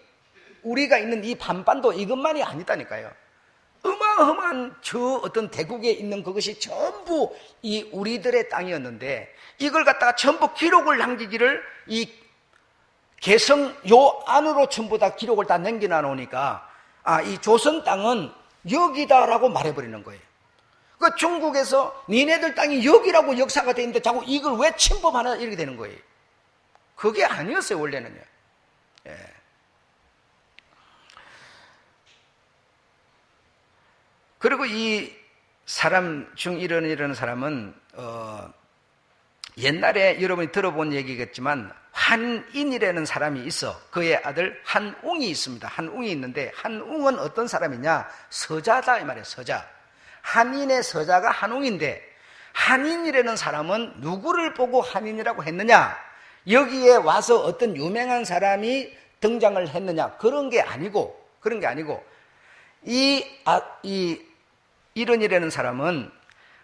우리가 있는 이 한반도 이것만이 아니다니까요. 어마어마한 저 어떤 대국에 있는 그것이 전부 이 우리들의 땅이었는데, 이걸 갖다가 전부 기록을 남기기를 이 개성 요 안으로 전부 다 기록을 다 남겨놔 놓으니까, 이 조선 땅은 여기다라고 말해버리는 거예요. 그 중국에서 니네들 땅이 여기라고 역사가 돼 있는데 자꾸 이걸 왜 침범하나 이렇게 되는 거예요. 그게 아니었어요, 원래는요. 예. 그리고 이 사람 중 이런 사람은 옛날에 여러분이 들어본 얘기겠지만 한인이라는 사람이 있어. 그의 아들 한웅이 있습니다. 한웅이 있는데, 한웅은 어떤 사람이냐? 서자다 이 말이에요. 서자. 한인의 서자가 한웅인데, 한인이라는 사람은 누구를 보고 한인이라고 했느냐? 여기에 와서 어떤 유명한 사람이 등장을 했느냐? 그런 게 아니고 이런이라는 사람은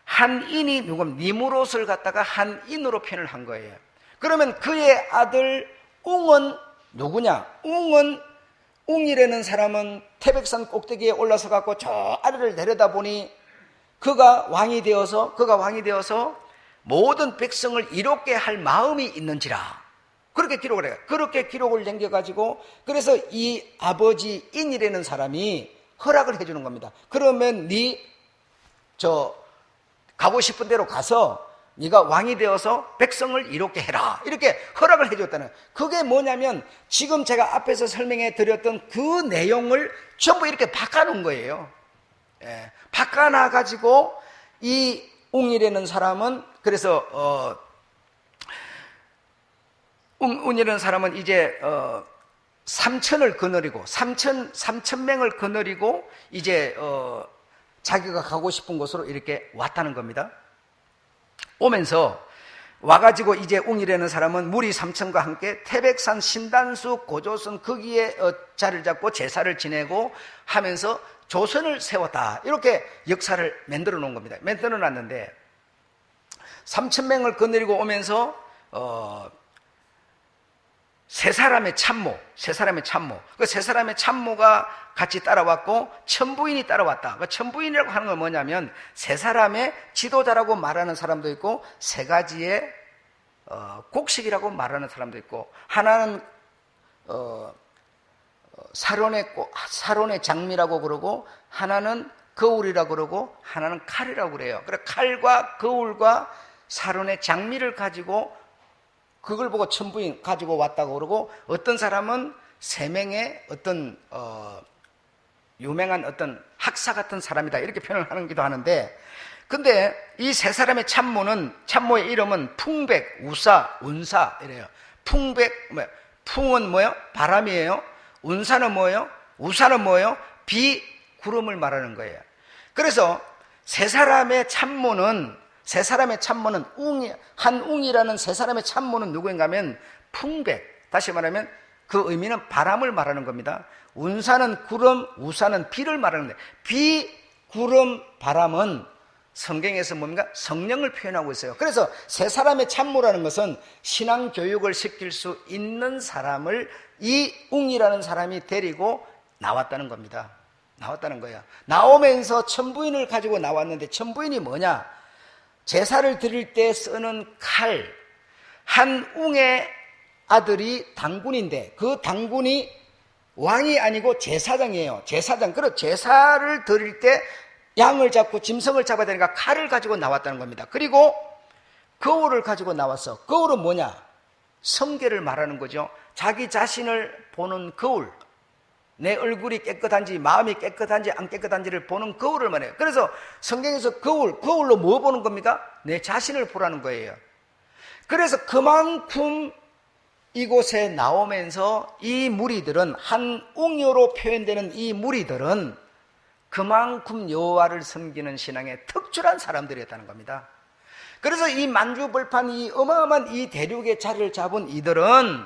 한인이 니무롯을 갖다가 한인으로 표현을 한 거예요. 그러면 그의 아들 웅은 누구냐? 웅이라는 사람은 태백산 꼭대기에 올라서 갖고 저 아래를 내려다보니 그가 왕이 되어서 모든 백성을 이롭게 할 마음이 있는지라, 그렇게 기록을 해요. 그렇게 기록을 남겨가지고, 그래서 이 아버지 인이라는 사람이 허락을 해주는 겁니다. 그러면 가고 싶은 대로 가서 네가 왕이 되어서 백성을 이롭게 해라, 이렇게 허락을 해줬다는. 그게 뭐냐면 지금 제가 앞에서 설명해 드렸던 그 내용을 전부 이렇게 바꿔놓은 거예요. 예, 바꿔놔 가지고 이 웅이라는 사람은, 그래서 웅이라는 사람은 이제 3천을 거느리고 3천명을 거느리고 이제 자기가 가고 싶은 곳으로 이렇게 왔다는 겁니다. 오면서 와가지고 이제 웅이라는 사람은 무리 3천과 함께 태백산 신단수 고조선 거기에 자리를 잡고 제사를 지내고 하면서 조선을 세웠다. 이렇게 역사를 만들어 놓은 겁니다. 만들어 놨는데 3,000명을 거느리고 오면서 세 사람의 참모. 그 세 사람의 참모가 같이 따라왔고 천부인이 따라왔다. 그 천부인이라고 하는 건 뭐냐면 세 사람의 지도자라고 말하는 사람도 있고 세 가지의 곡식이라고 말하는 사람도 있고 하나는 사론의 장미라고 그러고 하나는 거울이라고 그러고 하나는 칼이라고 그래요. 그래 칼과 거울과 사론의 장미를 가지고 그걸 보고 천부인 가지고 왔다고 그러고 어떤 사람은 세 명의 어떤 유명한 어떤 학사 같은 사람이다 이렇게 표현을 하기도 하는데 근데 이 세 사람의 참모의 이름은 풍백, 우사, 운사 이래요. 풍은 뭐예요? 바람이에요. 운사는 뭐예요? 우사는 뭐예요? 비, 구름을 말하는 거예요. 그래서 세 사람의 참모는 한웅이라는 세 사람의 참모는 누구인가 하면 풍백, 다시 말하면 그 의미는 바람을 말하는 겁니다. 운사는 구름, 우사는 비를 말하는데 비, 구름, 바람은 성경에서 뭡니까? 성령을 표현하고 있어요. 그래서 세 사람의 참모라는 것은 신앙 교육을 시킬 수 있는 사람을 이 웅이라는 사람이 데리고 나왔다는 겁니다. 나왔다는 거예요. 나오면서 천부인을 가지고 나왔는데 천부인이 뭐냐? 제사를 드릴 때 쓰는 칼, 한 웅의 아들이 당군인데 그 당군이 왕이 아니고 제사장이에요. 제사장. 그리고 제사를 드릴 때 양을 잡고 짐승을 잡아야 되니까 칼을 가지고 나왔다는 겁니다. 그리고 거울을 가지고 나왔어. 거울은 뭐냐? 성결을 말하는 거죠. 자기 자신을 보는 거울. 내 얼굴이 깨끗한지 마음이 깨끗한지 안 깨끗한지를 보는 거울을 말해요. 그래서 성경에서 거울로 뭐 보는 겁니까? 내 자신을 보라는 거예요. 그래서 그만큼 이곳에 나오면서 이 무리들은 한 웅여로 표현되는 이 무리들은 그만큼 여호와를 섬기는 신앙에 특출한 사람들이었다는 겁니다. 그래서 이 만주벌판 이 어마어마한 이 대륙의 자리를 잡은 이들은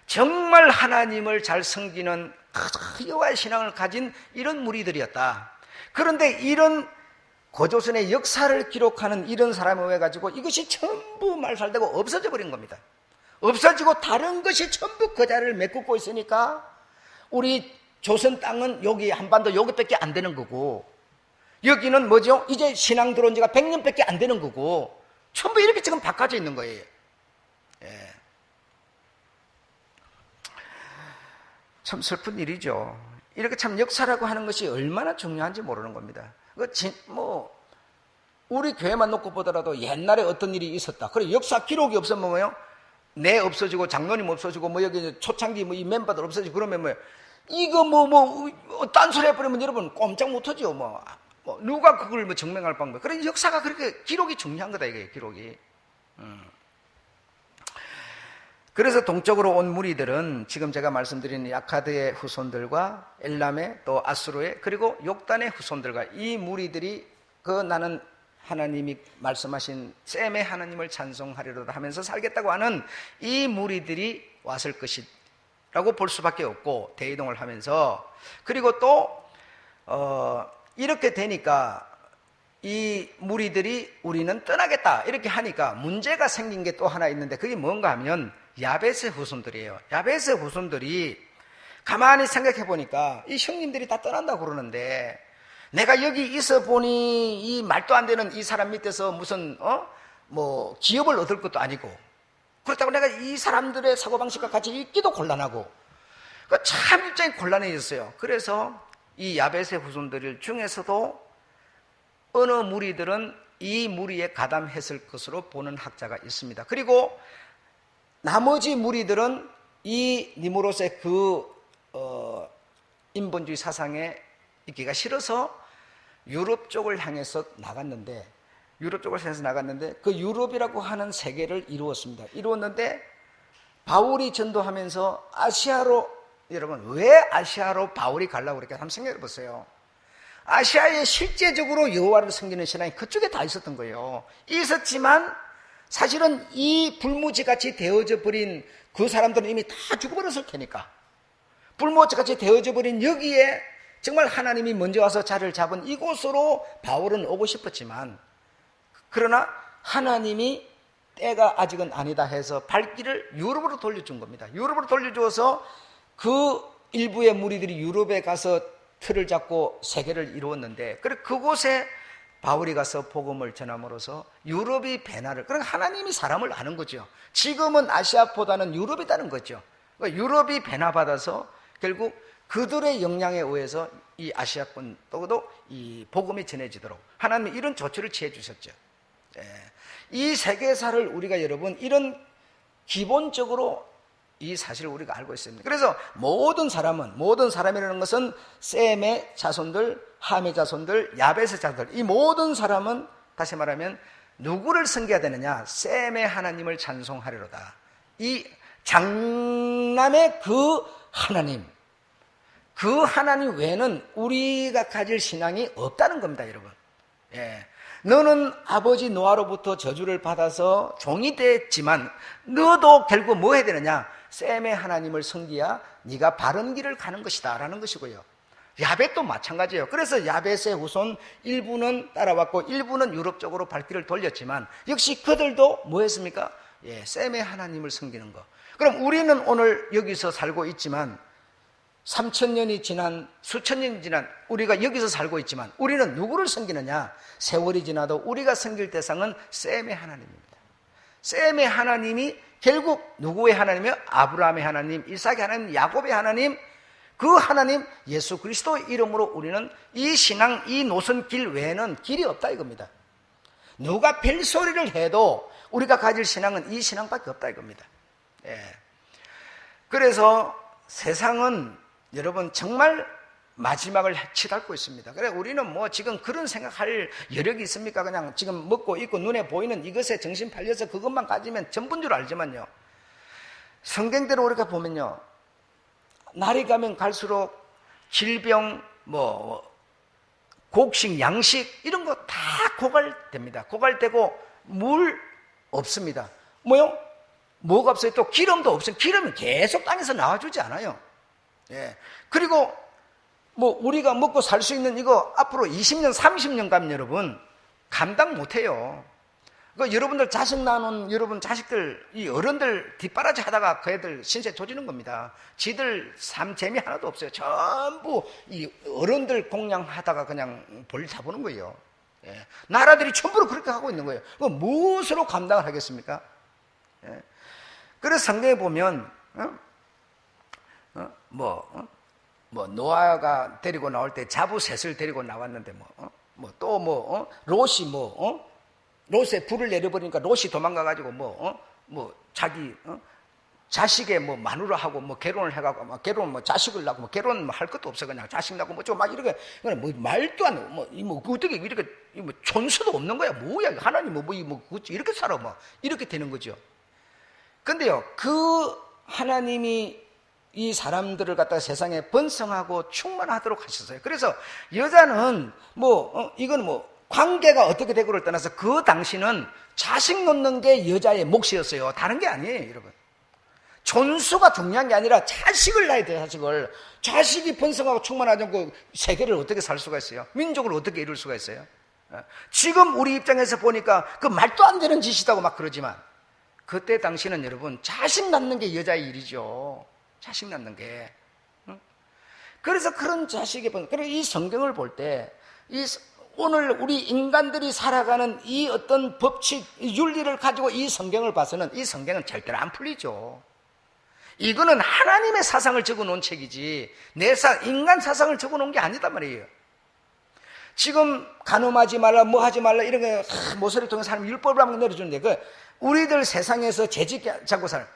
정말 하나님을 잘 섬기는 여호와의 신앙을 가진 이런 무리들이었다. 그런데 이런 고조선의 역사를 기록하는 이런 사람에 의해 가지고 이것이 전부 말살되고 없어져 버린 겁니다. 없어지고 다른 것이 전부 그 자리를 메꾸고 있으니까 우리 조선 땅은 여기 한반도 여기밖에 안 되는 거고 여기는 뭐죠? 이제 신앙 들어온 지가 100년밖에 안 되는 거고 전부 이렇게 지금 바꿔져 있는 거예요. 예. 참 슬픈 일이죠. 이렇게 참 역사라고 하는 것이 얼마나 중요한지 모르는 겁니다. 우리 교회만 놓고 보더라도 옛날에 어떤 일이 있었다. 그래 역사 기록이 없으면 뭐예요? 내 없어지고 장로님 없어지고 여기 초창기 이 멤버들 없어지고 그러면 뭐예요? 이거 딴소리 해버리면 여러분 꼼짝 못하죠. 누가 그걸 증명할 방법. 그래 역사가 그렇게 기록이 중요한 거다 이게 기록이. 그래서 동쪽으로 온 무리들은 지금 제가 말씀드린 야카드의 후손들과 엘람의 또 아수르의 그리고 욕단의 후손들과 이 무리들이 나는 하나님이 말씀하신 셈의 하나님을 찬송하리로다 하면서 살겠다고 하는 이 무리들이 왔을 것이라고 볼 수밖에 없고 대이동을 하면서 그리고 또 이렇게 되니까 이 무리들이 우리는 떠나겠다 이렇게 하니까 문제가 생긴 게 또 하나 있는데 그게 뭔가 하면 야벳의 후손들이에요. 야벳의 후손들이 가만히 생각해 보니까 이 형님들이 다 떠난다고 그러는데 내가 여기 있어 보니 이 말도 안 되는 이 사람 밑에서 무슨 기업을 얻을 것도 아니고 그렇다고 내가 이 사람들의 사고방식과 같이 있기도 곤란하고 참 입장이 곤란해졌어요. 그래서 이 야벳의 후손들 중에서도 어느 무리들은 이 무리에 가담했을 것으로 보는 학자가 있습니다. 그리고 나머지 무리들은 이 니무롯의 인본주의 사상에 있기가 싫어서 유럽 쪽을 향해서 나갔는데 그 유럽이라고 하는 세계를 이루었는데 바울이 전도하면서 아시아로 여러분 왜 아시아로 바울이 가려고 그렇게 한번 생각해 보세요. 아시아에 실제적으로 여호와를 섬기는 신앙이 그쪽에 다 있었던 거예요. 있었지만 사실은 이 불모지같이 되어져 버린 그 사람들은 이미 다 죽어버렸을 테니까, 불모지같이 되어져 버린 여기에 정말 하나님이 먼저 와서 자리를 잡은 이곳으로 바울은 오고 싶었지만, 그러나 하나님이 때가 아직은 아니다 해서 발길을 유럽으로 돌려준 겁니다. 유럽으로 돌려주어서 그 일부의 무리들이 유럽에 가서 틀을 잡고 세계를 이루었는데, 그래 그곳에 바울이 가서 복음을 전함으로써 유럽이 변화를, 그러니까 하나님이 사람을 아는 거죠. 지금은 아시아보다는 유럽이다는 거죠. 그러니까 유럽이 변화받아서 결국 그들의 영향에 의해서 이 아시아권도 이 복음이 전해지도록 하나님이 이런 조치를 취해 주셨죠. 이 세계사를 우리가 여러분 이런 기본적으로 이 사실을 우리가 알고 있습니다. 그래서 모든 사람이라는 것은 셈의 자손들, 함의 자손들, 야벳의 자손들, 이 모든 사람은 다시 말하면 누구를 섬겨야 되느냐? 셈의 하나님을 찬송하리로다. 이 장남의 그 하나님, 그 하나님 외에는 우리가 가질 신앙이 없다는 겁니다, 여러분. 너는 아버지 노아로부터 저주를 받아서 종이 됐지만 너도 결국 뭐 해야 되느냐? 셈의 하나님을 섬기야 네가 바른 길을 가는 것이다 라는 것이고요. 야벳도 마찬가지예요. 그래서 야벳의 후손 일부는 따라왔고 일부는 유럽 쪽으로 발길을 돌렸지만 역시 그들도 뭐 했습니까? 셈의 하나님을 섬기는 거. 그럼 우리는 오늘 여기서 살고 있지만 3,000년이 지난, 수천 년이 지난 우리가 여기서 살고 있지만 우리는 누구를 섬기느냐? 세월이 지나도 우리가 섬길 대상은 셈의 하나님입니다. 셈의 하나님이 결국 누구의 하나님이요? 아브라함의 하나님, 이삭의 하나님, 야곱의 하나님, 그 하나님 예수 그리스도 이름으로 우리는 이 신앙, 이 노선길 외에는 길이 없다 이겁니다. 누가 벨소리를 해도 우리가 가질 신앙은 이 신앙밖에 없다 이겁니다. 그래서 세상은 여러분 정말 마지막을 치닫고 있습니다. 그래 우리는 뭐 지금 그런 생각할 여력이 있습니까? 그냥 지금 먹고 있고 눈에 보이는 이것에 정신 팔려서 그것만 가지면 전부인 줄 알지만요, 성경대로 우리가 보면요, 날이 가면 갈수록 질병, 곡식, 양식 이런 거 다 고갈됩니다. 고갈되고 물 없습니다. 뭐가 없어요? 또 기름도 없어요. 기름은 계속 땅에서 나와주지 않아요. 그리고 우리가 먹고 살 수 있는 이거 앞으로 20년, 30년 가면 여러분 감당 못해요. 여러분들 자식 낳는 여러분 자식들, 이 어른들 뒷바라지 하다가 그 애들 신세 조지는 겁니다. 지들 삶 재미 하나도 없어요. 전부 이 어른들 공양하다가 그냥 볼일 다 보는 거예요. 나라들이 전부로 그렇게 하고 있는 거예요. 무엇으로 감당을 하겠습니까? 그래서 성경에 보면 노아가 데리고 나올 때 자부셋을 데리고 나왔는데 롯이 롯에 불을 내려버리니까 롯이 도망가가지고 자기 자식의 마누라하고 결혼을 해가고 결혼 자식을 낳고 결혼 할 것도 없어 그냥 자식 낳고 막 이렇게 말도 안 하고 어떻게 이렇게 촌수도 없는 거야. 뭐야 하나님 이렇게 살아 이렇게 되는 거죠. 근데요 그 하나님이 이 사람들을 갖다가 세상에 번성하고 충만하도록 하셨어요. 그래서 여자는 이건 관계가 어떻게 되고를 떠나서 그 당시는 자식 놓는 게 여자의 몫이었어요. 다른 게 아니에요, 여러분. 존수가 중요한 게 아니라 자식을 낳아야 돼요, 자식을. 자식이 번성하고 충만하지 않고 세계를 어떻게 살 수가 있어요? 민족을 어떻게 이룰 수가 있어요? 지금 우리 입장에서 보니까 그 말도 안 되는 짓이라고 막 그러지만 그때 당시는 여러분 자식 낳는 게 여자의 일이죠. 자식 낳는 게. 그래서 그런 자식의 그래서 이 성경을 볼 때 오늘 우리 인간들이 살아가는 이 어떤 법칙, 윤리를 가지고 이 성경을 봐서는 이 성경은 절대로 안 풀리죠. 이거는 하나님의 사상을 적어놓은 책이지 인간 사상을 적어놓은 게 아니단 말이에요. 지금 간음하지 말라, 하지 말라 이런 게 모서리 통해서 하나님 율법을 한번 내려주는데 우리들 세상에서 재직하고 살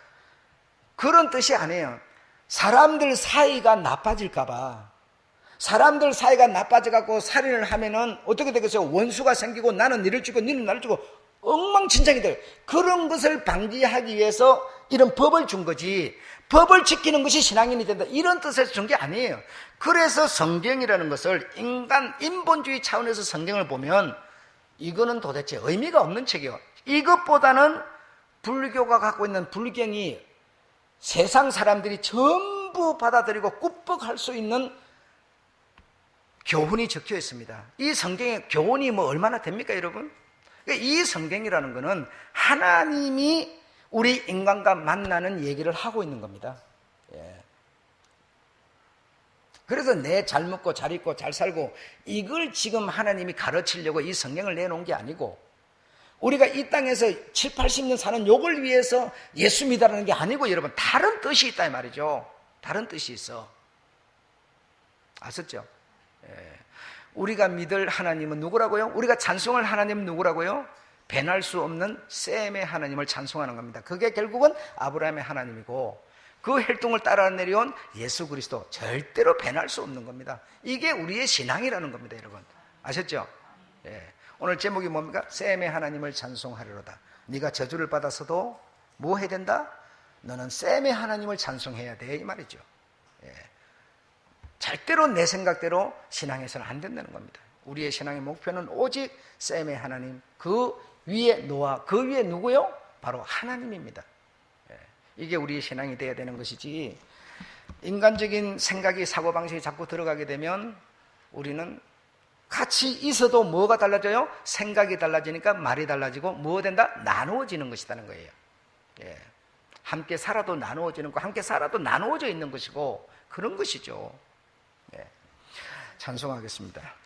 그런 뜻이 아니에요. 사람들 사이가 나빠질까봐. 사람들 사이가 나빠져갖고 살인을 하면은 어떻게 되겠어요? 원수가 생기고 나는 니를 죽고 니는 나를 죽고 엉망진창이 돼요. 그런 것을 방지하기 위해서 이런 법을 준 거지, 법을 지키는 것이 신앙인이 된다 이런 뜻에서 준 게 아니에요. 그래서 성경이라는 것을 인본주의 차원에서 성경을 보면 이거는 도대체 의미가 없는 책이에요. 이것보다는 불교가 갖고 있는 불경이 세상 사람들이 전부 받아들이고 굽벅할 수 있는 교훈이 적혀 있습니다. 이 성경의 교훈이 뭐 얼마나 됩니까, 여러분? 이 성경이라는 것은 하나님이 우리 인간과 만나는 얘기를 하고 있는 겁니다. 예. 그래서 내 잘 먹고 잘 입고 잘 살고 이걸 지금 하나님이 가르치려고 이 성경을 내놓은 게 아니고, 우리가 이 땅에서 7, 80년 사는 욕을 위해서 예수 믿으라는 게 아니고, 여러분 다른 뜻이 있다 이 말이죠. 다른 뜻이 있어. 아셨죠? 예. 우리가 믿을 하나님은 누구라고요? 우리가 찬송할 하나님은 누구라고요? 배날 수 없는 셈의 하나님을 찬송하는 겁니다. 그게 결국은 아브라함의 하나님이고, 그 혈통을 따라 내려온 예수 그리스도, 절대로 배날 수 없는 겁니다. 이게 우리의 신앙이라는 겁니다, 여러분. 아셨죠? 예. 오늘 제목이 뭡니까? 셈의 하나님을 찬송하리로다. 네가 저주를 받아서도 뭐 해야 된다? 너는 셈의 하나님을 찬송해야 돼, 이 말이죠. 예. 절대로 내 생각대로 신앙해서는 안 된다는 겁니다. 우리의 신앙의 목표는 오직 셈의 하나님, 그 위에 노아, 그 위에 누구요? 바로 하나님입니다. 예. 이게 우리의 신앙이 되어야 되는 것이지, 인간적인 생각이, 사고방식이 자꾸 들어가게 되면 우리는 같이 있어도 뭐가 달라져요? 생각이 달라지니까 말이 달라지고 뭐 된다? 나누어지는 것이라는 거예요. 예. 함께 살아도 나누어지는 거, 함께 살아도 나누어져 있는 것이고, 그런 것이죠. 예. 찬송하겠습니다.